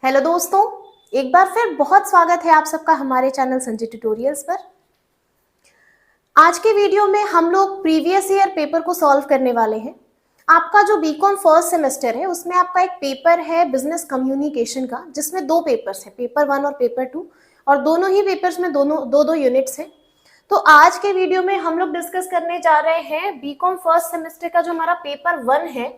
Hello दोस्तों, एक बार फिर बहुत स्वागत है आप सबका हमारे चैनल संजय ट्यूटोरियल्स पर। आज के वीडियो में हम लोग प्रीवियस ईयर पेपर को सॉल्व करने वाले हैं। आपका जो बीकॉम फर्स्ट सेमेस्टर है उसमें आपका एक पेपर है बिजनेस कम्युनिकेशन का, जिसमें दो पेपर्स हैं, पेपर 1 और पेपर 2, और दोनों ही पेपर्स में दो यूनिट्स हैं। तो आज के वीडियो में हम लोग डिस्कस करने जा रहे हैं बीकॉम फर्स्ट सेमेस्टर का जो हमारा पेपर 1 है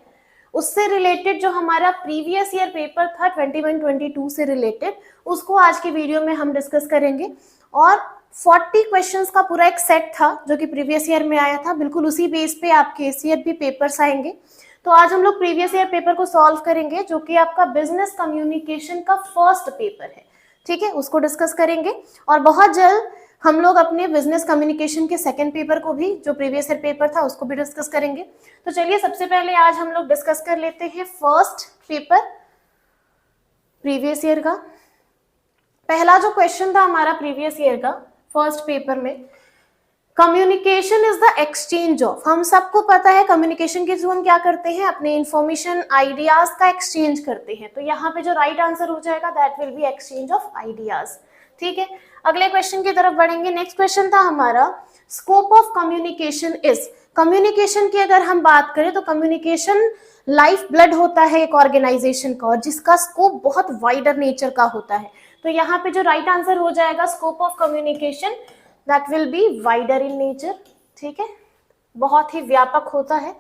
उससे रिलेटेड, जो हमारा प्रीवियस ईयर पेपर था 21-22 से रिलेटेड, उसको आज की वीडियो में हम डिस्कस करेंगे। और 40 क्वेश्चंस का पूरा एक सेट था जो कि प्रीवियस ईयर में आया था, बिल्कुल उसी बेस पे आपके इस ईयर भी पेपर्स आएंगे। तो आज हम लोग प्रीवियस ईयर पेपर को सॉल्व करेंगे जो कि आपका बिजनेस कम्युनिकेशन का फर्स्ट पेपर है, ठीक है, उसको डिस्कस करेंगे। और बहुत जल्द हम लोग अपने बिजनेस कम्युनिकेशन के सेकंड पेपर को भी, जो प्रीवियस ईयर पेपर था, उसको भी डिस्कस करेंगे। तो चलिए सबसे पहले आज हम लोग डिस्कस कर लेते हैं फर्स्ट पेपर प्रीवियस ईयर का। पहला जो क्वेश्चन था हमारा प्रीवियस ईयर का फर्स्ट पेपर में, communication is the exchange of. हम सबको पता है कम्युनिकेशन के थ्रू हम क्या करते हैं, अपने इंफॉर्मेशन आइडियाज का एक्सचेंज करते हैं। तो यहाँ पे जो राइट आंसर हो जाएगा that will be exchange of ideas, ठीक है। अगले क्वेश्चन की तरफ बढ़ेंगे। नेक्स्ट क्वेश्चन था हमारा scope of communication is. Communication की अगर हम बात करें तो कम्युनिकेशन लाइफ ब्लड होता है एक ऑर्गेनाइजेशन का, और जिसका स्कोप बहुत वाइडर नेचर का होता है। तो यहाँ पे जो राइट आंसर हो जाएगा scope of communication that will be wider in nature, ठीक है, बहुत ही व्यापक होता है।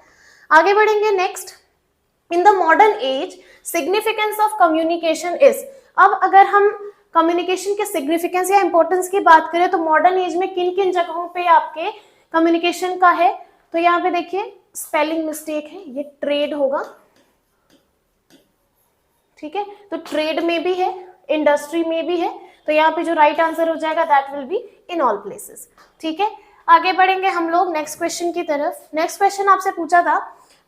आगे बढ़ेंगे। Next, in the modern age significance of communication is. अब अगर हम कम्युनिकेशन के सिग्निफिकेंस या इंपॉर्टेंस की बात करें तो मॉडर्न एज में किन किन जगहों पे आपके कम्युनिकेशन का है, तो यहाँ पे देखिए स्पेलिंग मिस्टेक है, ये ट्रेड होगा, ठीक है। तो ट्रेड में भी है, इंडस्ट्री में भी है, तो यहाँ पे जो राइट आंसर हो जाएगा that will be in all places, ठीक है। आगे बढ़ेंगे हम लोग नेक्स्ट क्वेश्चन की तरफ। नेक्स्ट क्वेश्चन आपसे पूछा था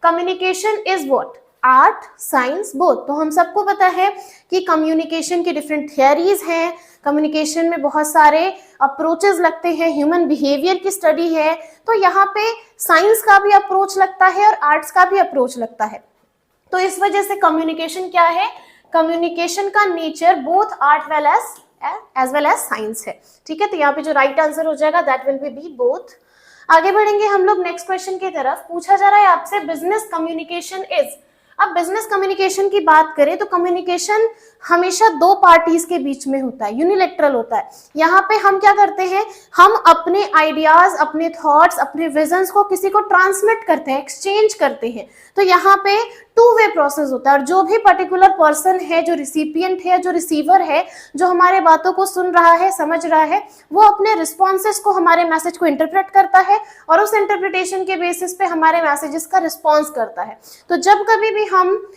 communication is what, art science both. तो हम सबको पता है कि कम्युनिकेशन की डिफरेंट थियरीज हैं, कम्युनिकेशन में बहुत सारे अप्रोचेस लगते हैं, ह्यूमन बिहेवियर की स्टडी है, तो यहाँ पे साइंस का भी अप्रोच लगता है और आर्ट्स का भी अप्रोच लगता है। तो इस वजह से कम्युनिकेशन क्या है, कम्युनिकेशन का nature both art as well as science है, ठीक है। तो यहाँ पे जो राइट आंसर हो जाएगा दैट विल बी बोथ। आगे बढ़ेंगे हम लोग नेक्स्ट क्वेश्चन की तरफ। पूछा जा रहा है आपसे बिजनेस कम्युनिकेशन इज। अब बिजनेस कम्युनिकेशन की बात करें तो कम्युनिकेशन हमेशा दो पार्टीज के बीच में होता है, यूनिलैटरल होता है। यहाँ पे हम क्या करते हैं, हम अपने आइडियाज, अपने थॉट्स, अपने विजन्स को किसी को ट्रांसमिट करते हैं, एक्सचेंज करते हैं। तो यहाँ पे टू वे प्रोसेस होता है, और जो भी पर्टिकुलर पर्सन है, जो रिसिपिएंट है, जो रिसीवर है, जो हमारे बातों को सुन रहा है, समझ रहा है, वो अपने रिस्पॉन्सेस को, हमारे मैसेज को इंटरप्रेट करता है और उस इंटरप्रिटेशन के बेसिस पे हमारे मैसेजेस का रिस्पॉन्स करता है। तो जब कभी भी हम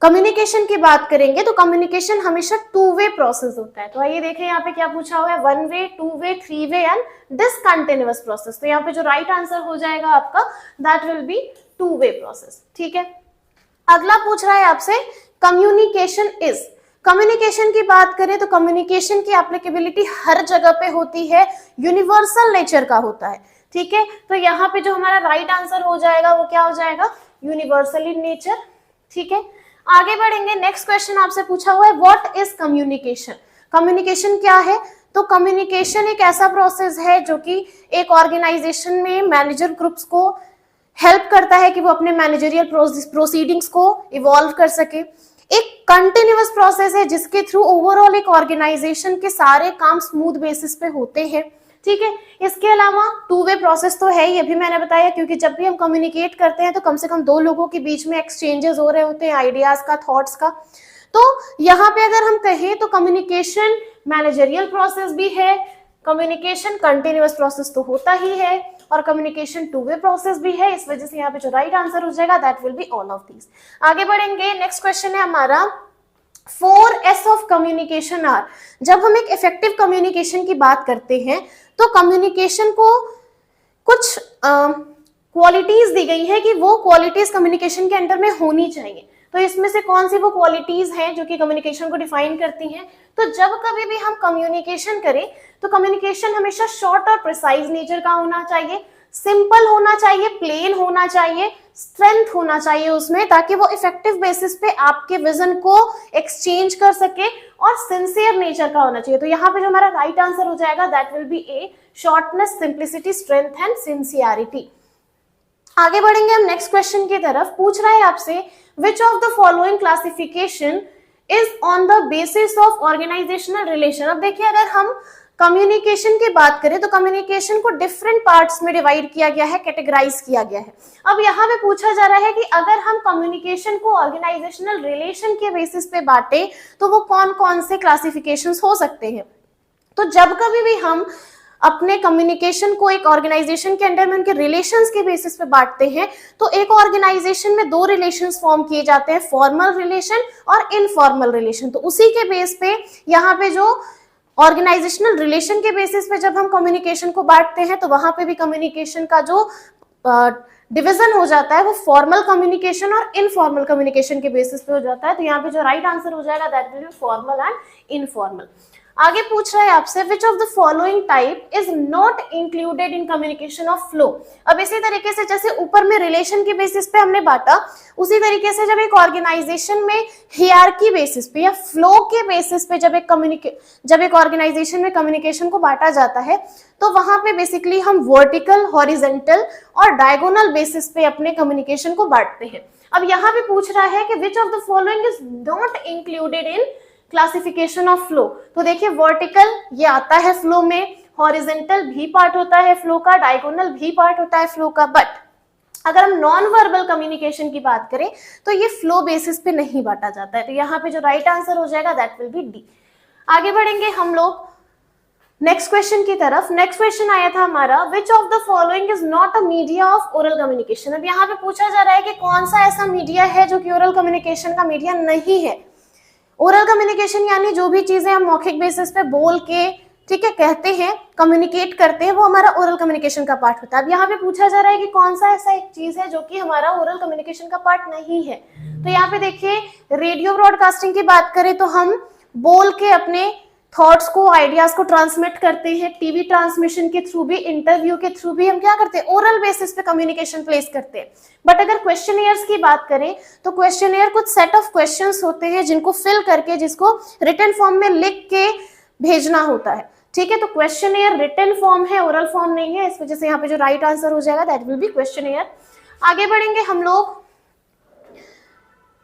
कम्युनिकेशन की बात करेंगे तो कम्युनिकेशन हमेशा टू वे प्रोसेस होता है। तो आइए देखें यहाँ पे क्या पूछा हुआ है, 1 वे, 2 वे, 3 वे एंड डिसकंटिन्यूअस प्रोसेस। तो यहाँ पे जो राइट आंसर हो जाएगा आपका that will B 2 way process, ठीक है। अगला पूछ रहा है आपसे कम्युनिकेशन इज। कम्युनिकेशन की बात करें तो कम्युनिकेशन की एप्लीकेबिलिटी हर जगह पे होती है, यूनिवर्सल नेचर का होता है, ठीक है। तो यहाँ पे जो हमारा राइट आंसर हो जाएगा वो क्या हो जाएगा, यूनिवर्सल इन नेचर, ठीक है। आगे बढ़ेंगे। नेक्स्ट क्वेश्चन आपसे पूछा हुआ है व्हाट इज कम्युनिकेशन। कम्युनिकेशन क्या है, तो कम्युनिकेशन एक ऐसा प्रोसेस है जो कि एक ऑर्गेनाइजेशन में मैनेजर ग्रुप्स को हेल्प करता है कि वो अपने मैनेजरियल प्रोसीडिंग्स को इवॉल्व कर सके। एक कंटिन्यूअस प्रोसेस है जिसके थ्रू ओवरऑल एक ऑर्गेनाइजेशन के सारे काम स्मूथ बेसिस पे होते हैं, ठीक है। इसके अलावा 2 वे प्रोसेस तो है ही, अभी मैंने बताया, क्योंकि जब भी हम कम्युनिकेट करते हैं तो कम से कम 2 लोगों के बीच में एक्सचेंजेस हो रहे होते हैं, आइडियाज का, थॉट्स का। तो यहाँ पे अगर हम कहें तो कम्युनिकेशन मैनेजरियल प्रोसेस भी है, कम्युनिकेशन कंटिन्यूअस प्रोसेस तो होता ही है, और कम्युनिकेशन 2 वे प्रोसेस भी है। इस वजह से यहाँ पे जो राइट आंसर हो जाएगा that will be all of these. आगे बढ़ेंगे। नेक्स्ट क्वेश्चन है हमारा 4S ऑफ कम्युनिकेशन आर। जब हम एक इफेक्टिव कम्युनिकेशन की बात करते हैं तो कम्युनिकेशन को कुछ क्वालिटीज दी गई है कि वो क्वालिटीज कम्युनिकेशन के अंडर में होनी चाहिए। तो इसमें से कौन सी वो क्वालिटीज हैं जो कि कम्युनिकेशन को डिफाइन करती हैं। तो जब कभी भी हम कम्युनिकेशन करें तो कम्युनिकेशन हमेशा शॉर्ट और प्रिसाइज नेचर का होना चाहिए, सिंपल होना चाहिए, प्लेन होना चाहिए, स्ट्रेंथ होना चाहिए उसमें, ताकि वो इफेक्टिव बेसिस पे आपके विजन को एक्सचेंज कर सके, और सिंसियर नेचर का होना चाहिए। तो यहाँ पे जो हमारा राइट आंसर हो जाएगा that will be A, shortness, simplicity, strength and sincerity. आगे बढ़ेंगे हम नेक्स्ट क्वेश्चन की तरफ। पूछ रहा है आपसे which of the following classification is on the basis of organizational relation. अब देखिए, अगर हम कम्युनिकेशन की बात करें तो कम्युनिकेशन को डिफरेंट पार्ट्स में डिवाइड किया गया है, कैटेगराइज किया गया है। अब यहाँ पे पूछा जा रहा है कि अगर हम कम्युनिकेशन को ऑर्गेनाइजेशनल रिलेशन के बेसिस पे बांटे तो वो कौन कौन से क्लासिफिकेशंस हो सकते हैं। तो जब कभी भी हम अपने कम्युनिकेशन को एक ऑर्गेनाइजेशन के अंडर में उनके रिलेशंस के बेसिस पे बांटते हैं, तो एक ऑर्गेनाइजेशन में दो रिलेशंस फॉर्म किए जाते हैं, फॉर्मल रिलेशन और इनफॉर्मल रिलेशन। तो उसी के बेस पे यहाँ पे जो ऑर्गेनाइजेशनल रिलेशन के बेसिस पे जब हम कम्युनिकेशन को बांटते हैं, तो वहां पे भी कम्युनिकेशन का जो डिवीजन हो जाता है वो फॉर्मल कम्युनिकेशन और इनफॉर्मल कम्युनिकेशन के बेसिस पे हो जाता है। तो यहाँ पे जो राइट आंसर हो जाएगा that will B formal and informal. आगे पूछ रहा है आपसे which of the following type is not included in communication of flow. अब इसी तरीके से जैसे ऊपर में रिलेशन के बेसिस पे हमने बांटा, उसी तरीके से जब एक ऑर्गेनाइजेशन में हियरार्की बेसिस पे या फ्लो के बेसिस पे जब एक ऑर्गेनाइजेशन में कम्युनिकेशन को बांटा जाता है, तो वहां पे बेसिकली हम वर्टिकल, हॉरिजेंटल और डायगोनल बेसिस पे अपने कम्युनिकेशन को बांटते हैं। अब यहाँ पे पूछ रहा है कि विच of the following is not included in classification of flow. तो देखिए, वर्टिकल ये आता है फ्लो में, हॉरिजेंटल भी पार्ट होता है फ्लो का, डायगोनल भी पार्ट होता है फ्लो का, बट अगर हम नॉन वर्बल कम्युनिकेशन की बात करें तो ये फ्लो बेसिस पे नहीं बांटा जाता है। तो यहाँ पे जो राइट आंसर हो जाएगा दैट विल बी डी। आगे बढ़ेंगे हम लोग नेक्स्ट क्वेश्चन की तरफ। नेक्स्ट क्वेश्चन आया था हमारा विच of the following is not a media of oral communication. अब यहाँ पे पूछा जा रहा है कि कौन सा ऐसा मीडिया है जो कि ओरल कम्युनिकेशन का मीडिया नहीं है। ओरल कम्युनिकेशन यानी जो भी चीजें हम मौखिक बेसिस पे बोल के, ठीक है, कहते हैं, कम्युनिकेट करते हैं, वो हमारा ओरल कम्युनिकेशन का पार्ट होता है। अब यहाँ पे पूछा जा रहा है कि कौन सा ऐसा एक चीज है जो कि हमारा ओरल कम्युनिकेशन का पार्ट नहीं है। तो यहाँ पे देखिए, रेडियो ब्रॉडकास्टिंग की बात करें तो हम बोल के अपने थॉट्स को, आइडियाज को ट्रांसमिट करते हैं। टीवी ट्रांसमिशन के थ्रू भी, इंटरव्यू के थ्रू भी हम क्या करते हैं, ओरल बेसिस पे कम्युनिकेशन प्लेस करते हैं। बट अगर क्वेश्चनियर्स की बात करें तो क्वेश्चनियर कुछ सेट ऑफ क्वेश्चंस होते हैं जिनको फिल करके, जिसको रिटन फॉर्म में लिख के भेजना होता है। ठीक है, तो क्वेश्चनियर रिटन फॉर्म है, ओरल फॉर्म नहीं है, इस वजह से यहाँ पे जो राइट आंसर हो जाएगा दैट विल बी क्वेश्चनियर। आगे बढ़ेंगे हम लोग।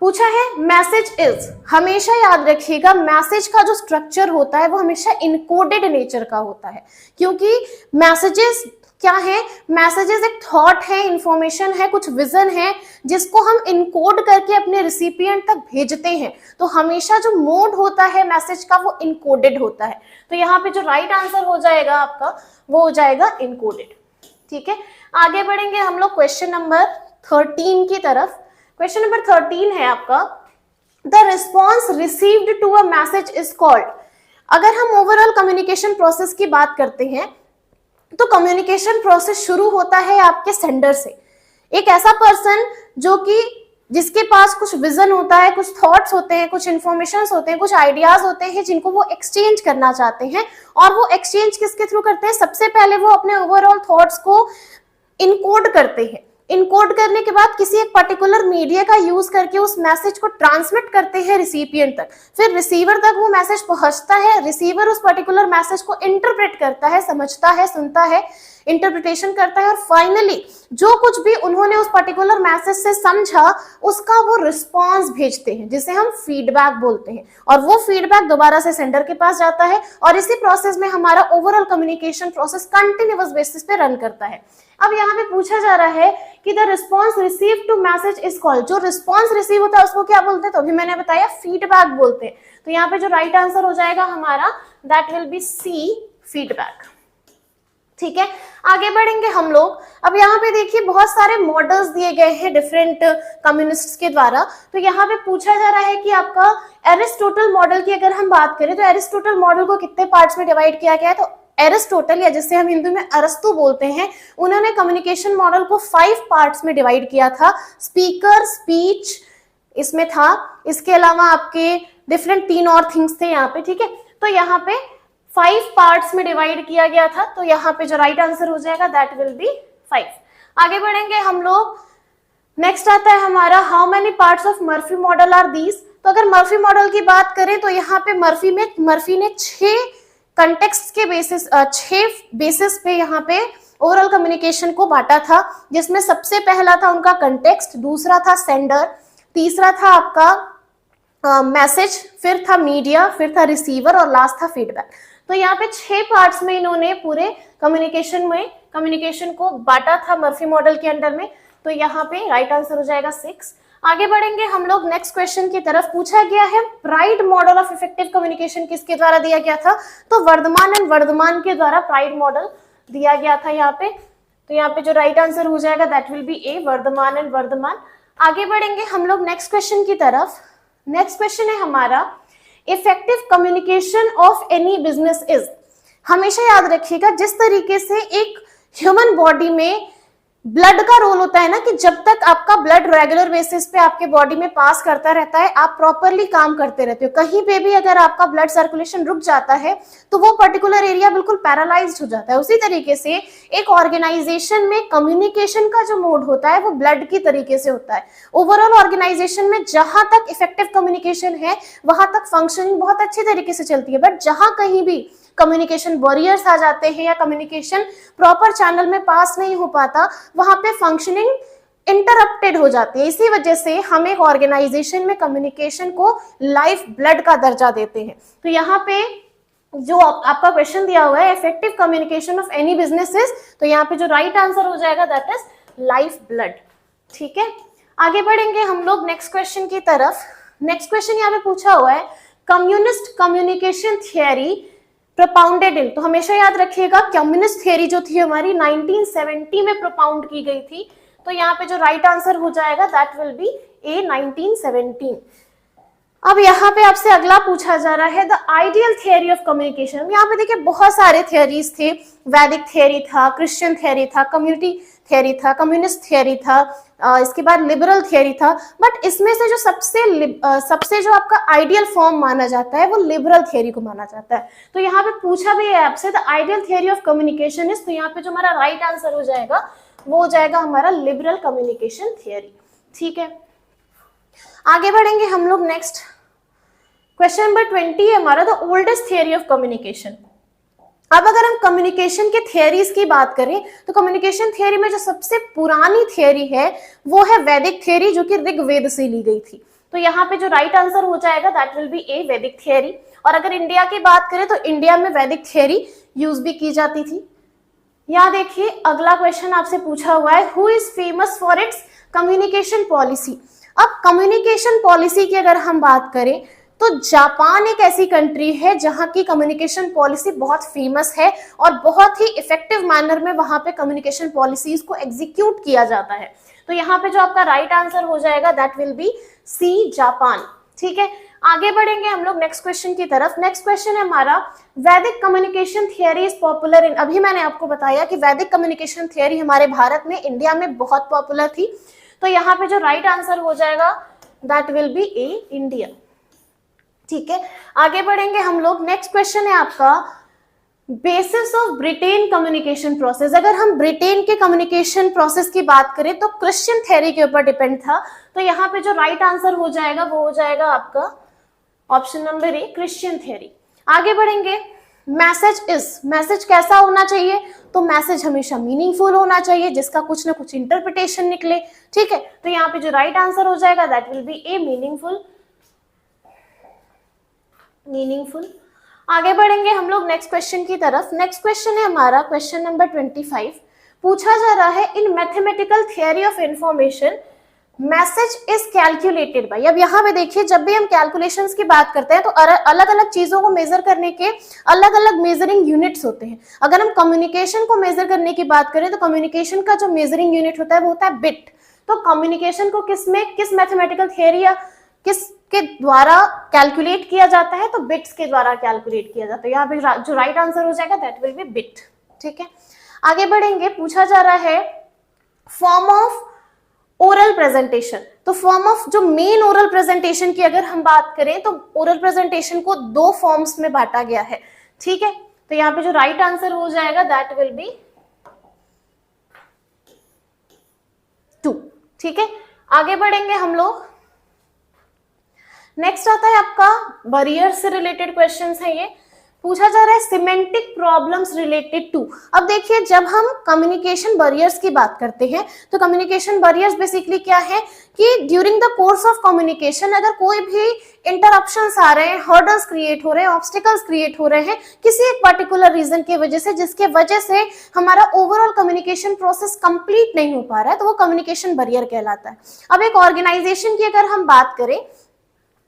पूछा है मैसेज इज, हमेशा याद रखिएगा मैसेज का जो स्ट्रक्चर होता है वो हमेशा इनकोडेड नेचर का होता है, क्योंकि मैसेजेस क्या है, मैसेजेस एक थॉट है, इंफॉर्मेशन है, कुछ विजन है जिसको हम इनकोड करके अपने रिसिपिएंट तक भेजते हैं। तो हमेशा जो मोड होता है मैसेज का वो इनकोडेड होता है। तो यहाँ पे जो राइट आंसर हो जाएगा आपका वो हो जाएगा इनकोडेड। ठीक है, आगे बढ़ेंगे हम लोग क्वेश्चन नंबर 13 की तरफ। क्वेश्चन नंबर 13 है आपका, the response received to a message is called. अगर हम ओवरऑल कम्युनिकेशन प्रोसेस की बात करते हैं तो कम्युनिकेशन प्रोसेस शुरू होता है आपके सेंडर से। एक ऐसा पर्सन जो कि जिसके पास कुछ विजन होता है, कुछ थॉट्स होते हैं, कुछ इंफॉर्मेशंस होते हैं, कुछ आइडियाज होते हैं जिनको वो एक्सचेंज करना चाहते हैं, और वो एक्सचेंज किसके थ्रू करते हैं, सबसे पहले वो अपने ओवरऑल थॉट्स को इनकोड करते हैं। इनकोड करने के बाद किसी एक पर्टिकुलर मीडिया का यूज करके उस मैसेज को ट्रांसमिट करते हैं रिसिपिएंट तक। फिर रिसीवर तक वो मैसेज पहुंचता है, रिसीवर उस पर्टिकुलर मैसेज को इंटरप्रेट करता है, समझता है, सुनता है, इंटरप्रिटेशन करता है, और फाइनली जो कुछ भी उन्होंने उस पर्टिकुलर मैसेज से समझा उसका वो रिस्पॉन्स भेजते हैं, जिसे हम फीडबैक बोलते हैं। और वो फीडबैक दोबारा से सेंडर के पास जाता है, और इसी प्रोसेस में हमारा overall communication process continuous basis पे रन करता है। अब यहाँ पे पूछा जा रहा है कि the response receive to message is called. जो रिस्पॉन्स रिसीव होता है उसको क्या बोलते हैं, तो अभी मैंने बताया फीडबैक बोलते हैं। तो यहाँ पे जो राइट आंसर हो जाएगा हमारा that will be C, feedback. ठीक है, आगे बढ़ेंगे हम लोग। अब यहाँ पे देखिए बहुत सारे मॉडल्स दिए गए हैं डिफरेंट कम्युनिस्ट्स के द्वारा। तो यहाँ पे पूछा जा रहा है कि आपका एरिस्टोटल मॉडल की अगर हम बात करें तो एरिस्टोटल मॉडल को कितने पार्ट्स में डिवाइड किया गया है। तो एरिस्टोटल, या जिसे हम हिंदी में अरस्तु बोलते हैं, उन्होंने कम्युनिकेशन मॉडल को 5 पार्ट्स में डिवाइड किया था। स्पीकर, स्पीच इसमें था, इसके अलावा आपके डिफरेंट 3 और थिंग्स थे यहाँ पे। ठीक है, तो यहाँ पे 5 पार्ट्स में डिवाइड किया गया था। तो यहाँ पे जो राइट आंसर हो जाएगा दैट विल बी 5। आगे बढ़ेंगे हम लोग नेक्स्ट आता है हमारा how many parts of Murphy model are these. तो अगर मर्फी मॉडल की बात करें तो यहाँ पे मर्फी ने 6 कंटेक्स्ट के बेसिस 6 बेसिस पे यहाँ पे ओरल कम्युनिकेशन को बांटा था, जिसमें सबसे पहला था उनका कंटेक्स्ट, दूसरा था सेंडर, तीसरा था आपका मैसेज, फिर था मीडिया, फिर था रिसीवर और लास्ट था फीडबैक। तो यहाँ पे 6 पार्ट्स में इन्होंने पूरे कम्युनिकेशन को बांटा था मर्फी मॉडल के अंडर में। तो यहाँ पे राइट आंसर हो जाएगा 6। आगे बढ़ेंगे हम लोग नेक्स्ट क्वेश्चन की तरफ। पूछा गया है pride model of effective communication किसके द्वारा दिया गया था। तो वर्धमान एंड वर्धमान के द्वारा प्राइड मॉडल दिया गया था यहाँ पे। तो यहाँ पे जो राइट आंसर हो जाएगा that will be A, Vardhaman and Vardhaman. आगे बढ़ेंगे हम लोग नेक्स्ट क्वेश्चन की तरफ। नेक्स्ट क्वेश्चन है हमारा effective communication of any business is. हमेशा याद रखिएगा जिस तरीके से एक ह्यूमन बॉडी में ब्लड का रोल होता है ना, कि जब तक आपका ब्लड रेगुलर बेसिस पे आपके बॉडी में पास करता रहता है, आप प्रॉपरली काम करते रहते हो, कहीं पे भी अगर आपका ब्लड सर्कुलेशन रुक जाता है तो वो पर्टिकुलर एरिया बिल्कुल पैरालाइज्ड हो जाता है। उसी तरीके से एक ऑर्गेनाइजेशन में कम्युनिकेशन का जो मोड होता है वो ब्लड की तरीके से होता है। ओवरऑल ऑर्गेनाइजेशन में जहां तक इफेक्टिव कम्युनिकेशन है वहां तक फंक्शनिंग बहुत अच्छी तरीके से चलती है, बट जहां कहीं भी कम्युनिकेशन वॉरियर्स आ जाते हैं या कम्युनिकेशन प्रॉपर चैनल में पास नहीं हो पाता, वहां पे फंक्शनिंग इंटरप्टेड हो जाती है। इसी वजह से हम एक ऑर्गेनाइजेशन में कम्युनिकेशन को लाइफ ब्लड का दर्जा देते हैं। तो यहाँ पे जो आपका क्वेश्चन दिया हुआ है effective communication of any businesses, तो यहाँ पे जो राइट आंसर हो जाएगा दैट इज लाइफ ब्लड। ठीक है, आगे बढ़ेंगे हम लोग नेक्स्ट क्वेश्चन की तरफ। नेक्स्ट क्वेश्चन यहाँ पे पूछा हुआ है कम्युनिस्ट कम्युनिकेशन थियरी प्रोपाउंडेड इन। तो हमेशा याद रखिएगा कम्युनिस्ट थियरी जो थी हमारी 1970 में प्रोपाउंड की गई थी। तो यहाँ पे जो राइट आंसर हो जाएगा दैट विल बी ए, 1917। अब यहाँ पे आपसे अगला पूछा जा रहा है the ideal theory of communication. यहाँ पे देखिए बहुत सारे थियरीज थे, वैदिक थियरी था, क्रिश्चियन थियरी था, कम्युनिटी थियरी था, कम्युनिस्ट थियरी था, इसके बाद लिबरल थियरी था, बट इसमें से जो सबसे जो आपका आइडियल फॉर्म माना जाता है वो लिबरल थियरी को माना जाता है। तो यहाँ पे पूछा भी है आपसे the ideal theory of communication is, तो यहाँ पे जो हमारा राइट आंसर हो जाएगा वो हो जाएगा हमारा लिबरल कम्युनिकेशन थियरी। ठीक है, आगे बढ़ेंगे हम लोग नेक्स्ट क्वेश्चन नंबर 20 है हमारा the oldest theory of communication. अब अगर हम कम्युनिकेशन के थियरीज की बात करें तो कम्युनिकेशन थियरी में जो सबसे पुरानी थियरी है वो है वैदिक थियरी, जो कि ऋग्वेद से ली गई थी। तो यहाँ पे जो राइट आंसर हो जाएगा दैट विल बी ए, वैदिक थियरी। और अगर इंडिया की बात करें तो इंडिया में वैदिक थियरी यूज भी की जाती थी। यहाँ देखिए अगला क्वेश्चन आपसे पूछा हुआ है who is famous for its communication policy. अब कम्युनिकेशन पॉलिसी की अगर हम बात करें तो जापान एक ऐसी कंट्री है जहां की कम्युनिकेशन पॉलिसी बहुत फेमस है और बहुत ही इफेक्टिव मैनर में वहां पे कम्युनिकेशन पॉलिसीज को एग्जीक्यूट किया जाता है। तो यहाँ पे जो आपका राइट आंसर हो जाएगा that will be C, Japan. ठीक है, आगे बढ़ेंगे हम लोग नेक्स्ट क्वेश्चन की तरफ। नेक्स्ट क्वेश्चन है हमारा वैदिक communication theory is popular in. अभी मैंने आपको बताया कि वैदिक कम्युनिकेशन थियरी हमारे भारत में, इंडिया में बहुत पॉपुलर थी। तो यहाँ पे जो राइट आंसर हो जाएगा that will be A, India. ठीक है, आगे बढ़ेंगे हम लोग। नेक्स्ट क्वेश्चन है आपका basis of Britain communication process. अगर हम ब्रिटेन के कम्युनिकेशन प्रोसेस की बात करें तो क्रिश्चियन थ्योरी के ऊपर डिपेंड था। तो यहाँ पे जो राइट आंसर हो जाएगा वो हो जाएगा आपका option number A, Christian theory. आगे बढ़ेंगे, मैसेज इज, मैसेज कैसा होना चाहिए। तो मैसेज हमेशा मीनिंगफुल होना चाहिए जिसका कुछ ना कुछ इंटरप्रिटेशन निकले। ठीक है, तो यहाँ पे जो राइट आंसर हो जाएगा that will be A, meaningful. आगे बढ़ेंगे हम लोग नेक्स्ट क्वेश्चन की तरफ। नेक्स्ट क्वेश्चन है हमारा क्वेश्चन नंबर 25। पूछा जा रहा है इन mathematical theory of information message is calculated by. अब यहाँ पे देखिए जब भी हम कैलकुलेशंस की बात करते हैं तो अलग अलग चीजों को मेजर करने के अलग अलग मेजरिंग यूनिट्स होते हैं। अगर हम कम्युनिकेशन को मेजर करने की बात करें तो कम्युनिकेशन का जो मेजरिंग यूनिट होता है वो होता है बिट। तो कम्युनिकेशन को किस मैथमेटिकल थियरी या किसके द्वारा कैलकुलेट किया जाता है, तो बिट्स के द्वारा कैलकुलेट किया जाता है। यहाँ पे जो राइट आंसर हो जाएगा दैट विल बी बिट। ठीक है, आगे बढ़ेंगे। पूछा जा रहा है फॉर्म ऑफ ओरल प्रेजेंटेशन। तो फॉर्म ऑफ जो मेन ओरल प्रेजेंटेशन की अगर हम बात करें तो ओरल प्रेजेंटेशन को 2 फॉर्म्स में बांटा गया है। ठीक है, तो यहाँ पे जो राइट आंसर हो जाएगा दैट विल बी 2। ठीक है, आगे बढ़ेंगे हम लोग। नेक्स्ट आता है आपका बैरियर से रिलेटेड क्वेश्चंस है। ये पूछा जा रहा है सिमेंटिक प्रॉब्लम्स रिलेटेड टू। अब देखिए, जब हम कम्युनिकेशन बैरियर्स की बात करते हैं तो कम्युनिकेशन बैरियर्स बेसिकली क्या है कि during the course of communication अगर कोई भी इंटरप्शंस आ रहे हैं, हर्डल्स क्रिएट हो रहे हैं, ऑब्स्टिकल्स क्रिएट हो रहे हैं किसी एक पर्टिकुलर रीजन की वजह से, जिसके वजह से हमारा ओवरऑल कम्युनिकेशन प्रोसेस कंप्लीट नहीं हो पा रहा है, तो वो कम्युनिकेशन बैरियर कहलाता है। अब एक ऑर्गेनाइजेशन की अगर हम बात करें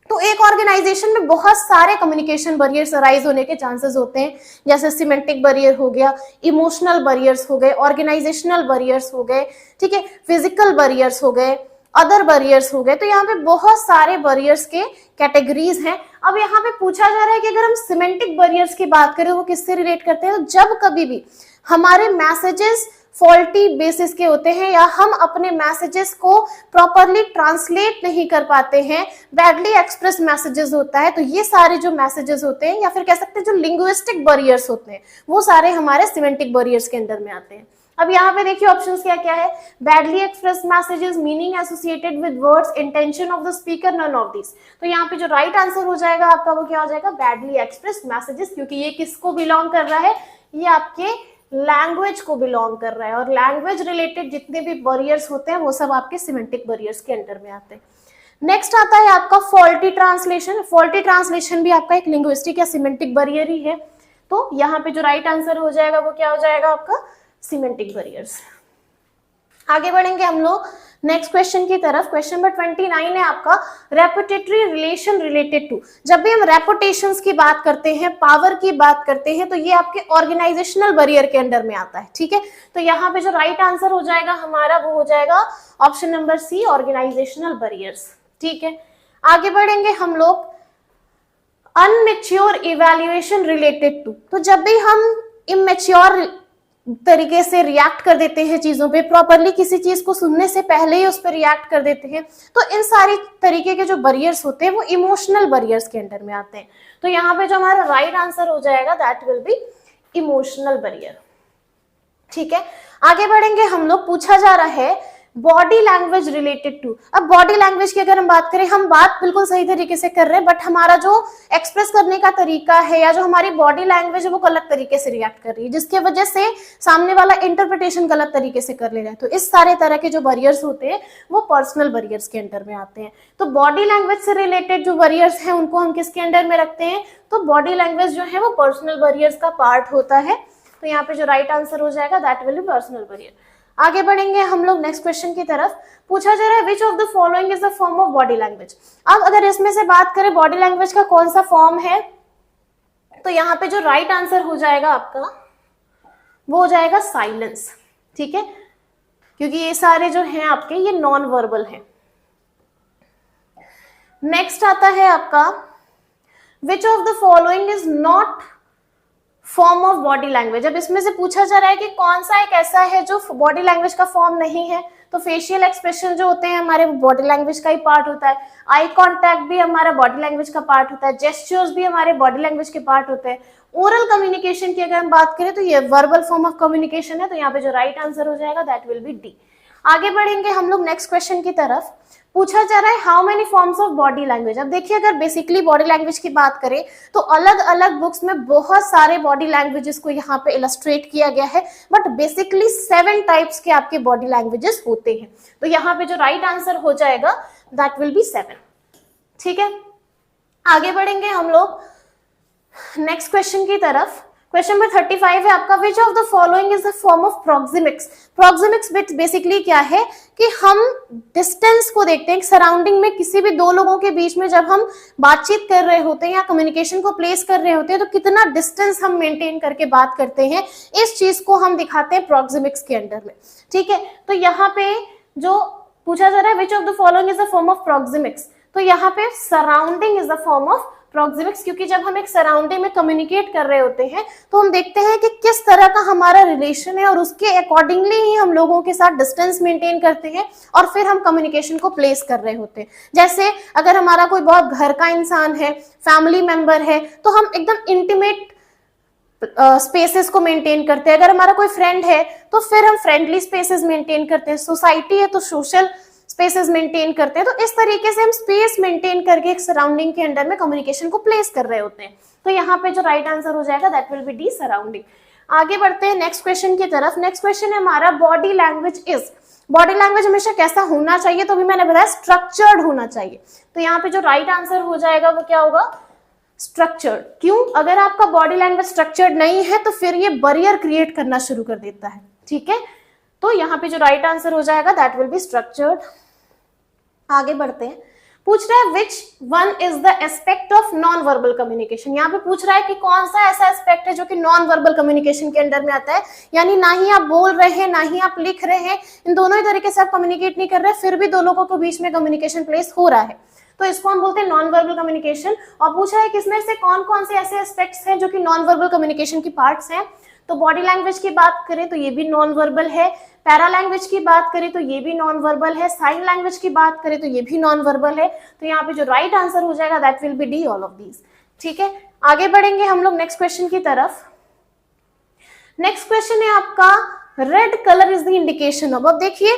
तो एक ऑर्गेनाइजेशन में बहुत सारे कम्युनिकेशन बैरियर्स अराइज होने के चांसेस होते हैं, जैसे सिमेंटिक बैरियर हो गया, इमोशनल बैरियर्स हो गए, ऑर्गेनाइजेशनल बैरियर्स हो गए, ठीक है, फिजिकल बैरियर्स हो गए, अदर बैरियर्स हो गए। तो यहाँ पे बहुत सारे बैरियर्स के कैटेगरीज हैं। अब यहाँ पे पूछा जा रहा है कि अगर हम सिमेंटिक बैरियर्स की बात करें वो किससे रिलेट करते हैं, तो जब कभी भी हमारे मैसेजेस फॉल्टी बेसिस के होते हैं या हम अपने मैसेजेस को प्रॉपरली ट्रांसलेट नहीं कर पाते हैं, बैडली एक्सप्रेस मैसेजेस होता है, तो ये सारे जो मैसेजेस होते हैं या फिर कह सकते हैं जो लिंग्विस्टिक बैरियर्स होते हैं वो सारे हमारे सिमेंटिक बैरियर्स के अंडर में आते हैं। अब यहाँ पे देखिए ऑप्शंस क्या क्या है। Badly express messages, meaning associated with words, intention of the speaker, none of this. तो यहाँ पे जो राइट आंसर हो जाएगा आपका वो क्या हो जाएगा, बैडली एक्सप्रेस मैसेजेस, क्योंकि ये किसको बिलोंग कर रहा है, ये आपके लैंग्वेज को बिलोंग कर रहा है, और लैंग्वेज रिलेटेड जितने भी बैरियर्स होते हैं वो सब आपके सिमेंटिक बैरियर्स के अंडर में आते हैं। नेक्स्ट आता है आपका फॉल्टी ट्रांसलेशन। फॉल्टी ट्रांसलेशन भी आपका एक लिंग्विस्टिक या सिमेंटिक बैरियर ही है। तो यहाँ पे जो राइट आंसर हो जाएगा वो क्या हो जाएगा आपका, सिमेंटिक बैरियर्स। आगे बढ़ेंगे हम लोग नेक्स्ट क्वेश्चन की तरफ। क्वेश्चन नंबर 29 है आपका रेपुटेटरी रिलेशन रिलेटेड टू। जब भी हम रेपुटेशंस की बात करते हैं, पावर की बात करते हैं, तो ये आपके ऑर्गेनाइजेशनल बैरियर के अंडर में आता है, ठीक है। तो यहाँ पे जो राइट आंसर हो जाएगा हमारा वो हो जाएगा option number C, organizational barriers, ठीक है। आगे बढ़ेंगे हम लोग अनमेच्योर इवैल्यूएशन रिलेटेड टू। तो जब भी हम इमेच्योर तरीके से रिएक्ट कर देते हैं चीजों पे, प्रॉपरली किसी चीज को सुनने से पहले ही उस पर रिएक्ट कर देते हैं, तो इन सारी तरीके के जो बैरियर्स होते हैं वो इमोशनल बैरियर्स के अंडर में आते हैं। तो यहाँ पे जो हमारा राइट आंसर हो जाएगा that will be emotional barrier, ठीक है। आगे बढ़ेंगे हम लोग। पूछा जा रहा है बॉडी लैंग्वेज रिलेटेड टू। अब बॉडी लैंग्वेज की अगर हम बात करें, हम बात बिल्कुल सही तरीके से कर रहे हैं, बट हमारा जो एक्सप्रेस करने का तरीका है या जो हमारी बॉडी लैंग्वेज है वो गलत तरीके से रिएक्ट कर रही है, जिसकी वजह से सामने वाला इंटरप्रिटेशन गलत तरीके से कर ले रहा है। तो इस सारे तरह के जो बैरियर्स होते हैं वो पर्सनल बैरियर्स के अंडर में आते हैं। तो बॉडी लैंग्वेज से रिलेटेड जो बैरियर्स हैं उनको हम किसके अंडर में रखते हैं, तो बॉडी लैंग्वेज जो है वो पर्सनल बैरियर्स का पार्ट होता है। तो यहाँ पे जो राइट आंसर हो जाएगा that will be personal barrier. आगे बढ़ेंगे हम लोग नेक्स्ट क्वेश्चन की तरफ। पूछा जा रहा है which of the following is the form of body language. अब अगर इसमें से बात करें बॉडी लैंग्वेज का कौन सा फॉर्म है, तो यहाँ पे जो राइट आंसर हो जाएगा आपका वो हो जाएगा साइलेंस, ठीक है, क्योंकि ये सारे जो हैं आपके ये नॉन वर्बल हैं। नेक्स्ट आता है आपका which of the following is not form of body language. अब इसमें से पूछा जा रहा है कि कौन सा एक ऐसा है जो बॉडी लैंग्वेज का फॉर्म नहीं है। तो फेशियल एक्सप्रेशन जो होते हैं हमारे बॉडी लैंग्वेज का ही पार्ट होता है, आई कांटेक्ट भी हमारा बॉडी लैंग्वेज का पार्ट होता है, जेस्चर्स भी हमारे बॉडी लैंग्वेज के पार्ट होते हैं। ओरल कम्युनिकेशन की अगर हम बात करें तो ये वर्बल फॉर्म ऑफ कम्युनिकेशन है। तो यहाँ पे जो राइट आंसर हो जाएगा दैट विल बी डी। आगे बढ़ेंगे हम लोग नेक्स्ट क्वेश्चन की तरफ। पूछा जा रहा है how many forms of body language. अब देखिए अगर बेसिकली बॉडी लैंग्वेज की बात करें तो अलग अलग बुक्स में बहुत सारे बॉडी लैंग्वेजेस को यहाँ पे इलस्ट्रेट किया गया है, बट बेसिकली 7 टाइप्स के आपके बॉडी लैंग्वेजेस होते हैं। तो यहाँ पे जो राइट आंसर हो जाएगा दैट विल बी 7, ठीक है। आगे बढ़ेंगे हम लोग नेक्स्ट क्वेश्चन की तरफ। क्वेश्चन नंबर 35 है आपका which of the following is the form of proxemics. Proxemics basically क्या है कि हम डिस्टेंस को देखते हैं, सराउंडिंग में किसी भी दो लोगों के बीच में जब हम बातचीत कर रहे होते हैं या कम्युनिकेशन को प्लेस कर रहे होते हैं तो कितना डिस्टेंस हम मेंटेन करके बात करते हैं, इस चीज को हम दिखाते हैं प्रोक्सिमिक्स के अंडर में, ठीक है। तो यहाँ पे जो पूछा जा रहा है which of the following is the form of proxemics, तो यहाँ पे surrounding is the form of proxemics, क्योंकि जब हम एक सराउंडिंग में कम्युनिकेट कर रहे होते हैं तो हम देखते हैं कि किस तरह का हमारा रिलेशन है और उसके अकॉर्डिंगली ही हम लोगों के साथ डिस्टेंस मेंटेन करते हैं और फिर हम कम्युनिकेशन को प्लेस कर रहे होते हैं। जैसे अगर हमारा कोई बहुत घर का इंसान है, फैमिली मेंबर है, तो हम एकदम इंटीमेट स्पेसेस को मेंटेन करते हैं। अगर हमारा कोई फ्रेंड है तो फिर हम फ्रेंडली स्पेसेस मेंटेन करते हैं। सोसाइटी है तो सोशल स्पेसेस मेंटेन करते हैं। तो इस तरीके से हम स्पेस मेंटेन करके एक सराउंडिंग के अंडर में कम्युनिकेशन को प्लेस कर रहे होते हैं। तो यहाँ पे जो राइट आंसर हो जाएगा that will B D, surrounding. आगे बढ़ते हैं नेक्स्ट क्वेश्चन की तरफ। नेक्स्ट क्वेश्चन है हमारा body language is. Body language हमेशा कैसा होना चाहिए, तो भी मैंने बताया स्ट्रक्चर्ड होना चाहिए। तो यहाँ पे जो राइट आंसर हो जाएगा वो क्या होगा, स्ट्रक्चर्ड। क्यों? अगर आपका बॉडी लैंग्वेज स्ट्रक्चर्ड नहीं है तो फिर ये बैरियर क्रिएट करना शुरू कर देता है। ठीक है, तो यहाँ पे जो राइट आंसर हो जाएगा दैट विल बी स्ट्रक्चर्ड। आगे बढ़ते हैं, पूछ रहा है which one is the aspect of non verbal communication. यहाँ पे पूछ रहा है कि कौन सा ऐसा एस्पेक्ट है जो कि नॉन वर्बल कम्युनिकेशन के अंडर में आता है, यानी ना ही आप बोल रहे हैं ना ही आप लिख रहे हैं, इन दोनों ही तरीके से आप कम्युनिकेट नहीं कर रहे, फिर भी दो लोगों के बीच में कम्युनिकेशन प्लेस हो रहा है, तो इसको हम बोलते हैं नॉन वर्बल कम्युनिकेशन। और पूछा है किसमें से कौन कौन से ऐसे एस्पेक्ट्स हैं जो कि नॉन वर्बल कम्युनिकेशन की पार्ट्स हैं। तो बॉडी लैंग्वेज की बात करें तो ये भी नॉन वर्बल है, पैरा लैंग्वेज की बात करें तो ये भी नॉन वर्बल है, साइन लैंग्वेज की बात करें तो ये भी नॉन वर्बल है। तो यहाँ पे जो राइट आंसर हो जाएगा that will B D, all of these. ठीक है, आगे बढ़ेंगे हम लोग नेक्स्ट क्वेश्चन की तरफ। नेक्स्ट क्वेश्चन है आपका red colour is the indication of. अब देखिए,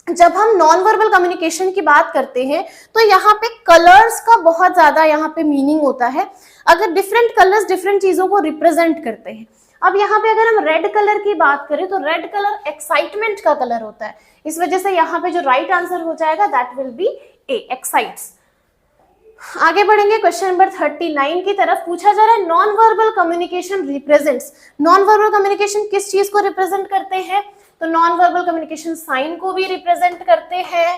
जब हम नॉन वर्बल कम्युनिकेशन की बात करते हैं तो यहाँ पे कलर्स का बहुत ज्यादा यहाँ पे मीनिंग होता है। अगर डिफरेंट कलर्स डिफरेंट चीजों को रिप्रेजेंट करते हैं। अब यहाँ पे अगर हम रेड कलर की बात करें तो रेड कलर एक्साइटमेंट का कलर होता है, इस वजह से यहाँ पे जो राइट आंसर हो जाएगा that will be A, excites. आगे बढ़ेंगे क्वेश्चन नंबर 39 की तरफ। पूछा जा रहा है non verbal communication represents. Non verbal communication किस चीज को रिप्रेजेंट करते हैं? तो नॉन वर्बल कम्युनिकेशन साइन को भी रिप्रेजेंट करते हैं,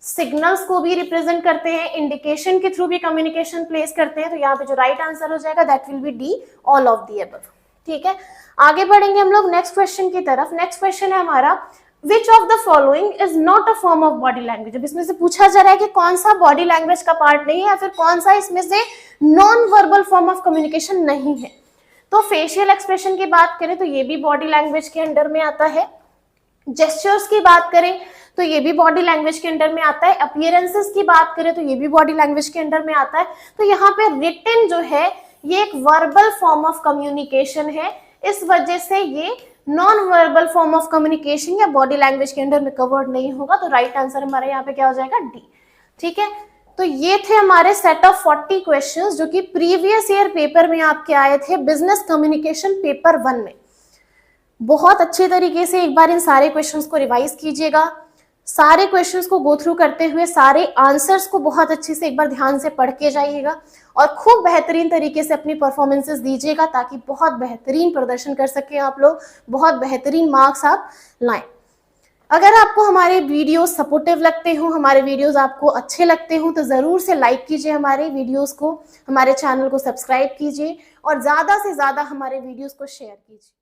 सिग्नल्स को भी रिप्रेजेंट करते हैं, इंडिकेशन के थ्रू भी कम्युनिकेशन प्लेस करते हैं। तो यहाँ पे जो राइट आंसर हो जाएगा that will B D, all of the above. ठीक है, आगे बढ़ेंगे हम लोग नेक्स्ट क्वेश्चन की तरफ। नेक्स्ट क्वेश्चन है हमारा विच of the following is not a form of body language. अब इसमें से पूछा जा रहा है कि कौन सा बॉडी लैंग्वेज का पार्ट नहीं है या फिर कौन सा इसमें से non verbal form of communication नहीं है। तो फेशियल एक्सप्रेशन की बात करें तो ये भी बॉडी लैंग्वेज के अंडर में आता है। जेस्चर्स की बात करें तो ये भी बॉडी लैंग्वेज के अंडर में आता है। अपीयरेंसेस की बात करें तो ये भी बॉडी लैंग्वेज के अंडर में आता है। तो यहाँ पे रिटन जो है ये एक वर्बल फॉर्म ऑफ कम्युनिकेशन है, इस वजह से ये non verbal form of communication या बॉडी लैंग्वेज के अंडर में कवर्ड नहीं होगा। तो राइट आंसर हमारा यहाँ पे क्या हो जाएगा, डी। ठीक है, तो ये थे हमारे सेट ऑफ 40 क्वेश्चंस जो कि प्रीवियस ईयर पेपर में आपके आए थे बिजनेस कम्युनिकेशन पेपर 1 में। बहुत अच्छे तरीके से एक बार इन सारे क्वेश्चंस को रिवाइज कीजिएगा। सारे क्वेश्चंस को गो थ्रू करते हुए सारे आंसर्स को बहुत अच्छे से एक बार ध्यान से पढ़ के जाइएगा और खूब बेहतरीन तरीके से अपनी परफॉर्मेंसेस दीजिएगा ताकि बहुत बेहतरीन प्रदर्शन कर सकें आप लोग, बहुत बेहतरीन मार्क्स आप लाएं। अगर आपको हमारे वीडियोस सपोर्टिव लगते हो, हमारे वीडियोस आपको अच्छे लगते हो तो ज़रूर से लाइक कीजिए हमारे वीडियोस को, हमारे चैनल को सब्सक्राइब कीजिए और ज़्यादा से ज़्यादा हमारे वीडियोस को शेयर कीजिए।